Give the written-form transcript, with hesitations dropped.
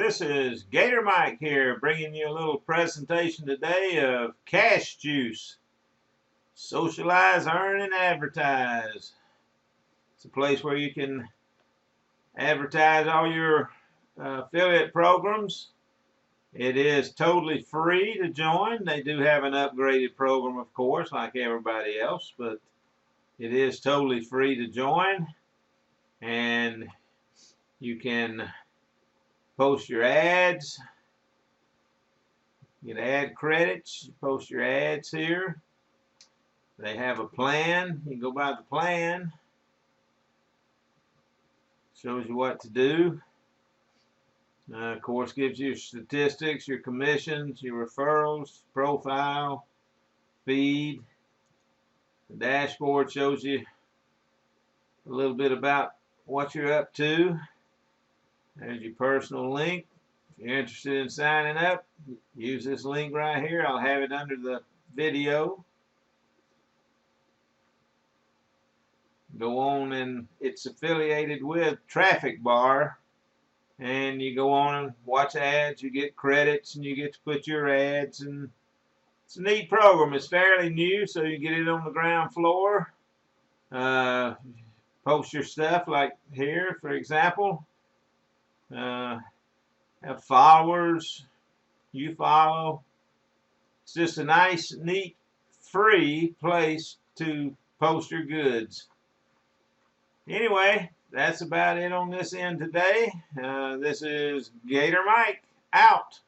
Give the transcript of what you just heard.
This is Gator Mike here, bringing you a little presentation today of CashJuice. Socialize, earn, and advertise. It's a place where you can advertise all your affiliate programs. It is totally free to join. They do have an upgraded program, of course, like everybody else, but it is totally free to join. And you can post your ads, get ad credits, you post your ads here. They have a plan. You go by the plan. Shows you what to do. Of course, gives you your statistics, your commissions, your referrals, profile, feed. The dashboard shows you a little bit about what you're up to. There's your personal link. If you're interested in signing up, use this link right here. I'll have it under the video. Go on, and it's affiliated with Traffic Bar. And you go on and watch ads, you get credits, and you get to put your ads. And it's a neat program. It's fairly new, so you get it on the ground floor. Post your stuff like here, for example. Have followers, you follow. It's just a nice, neat, free place to post your goods. Anyway, that's about it on this end today. This is Gator Mike, out.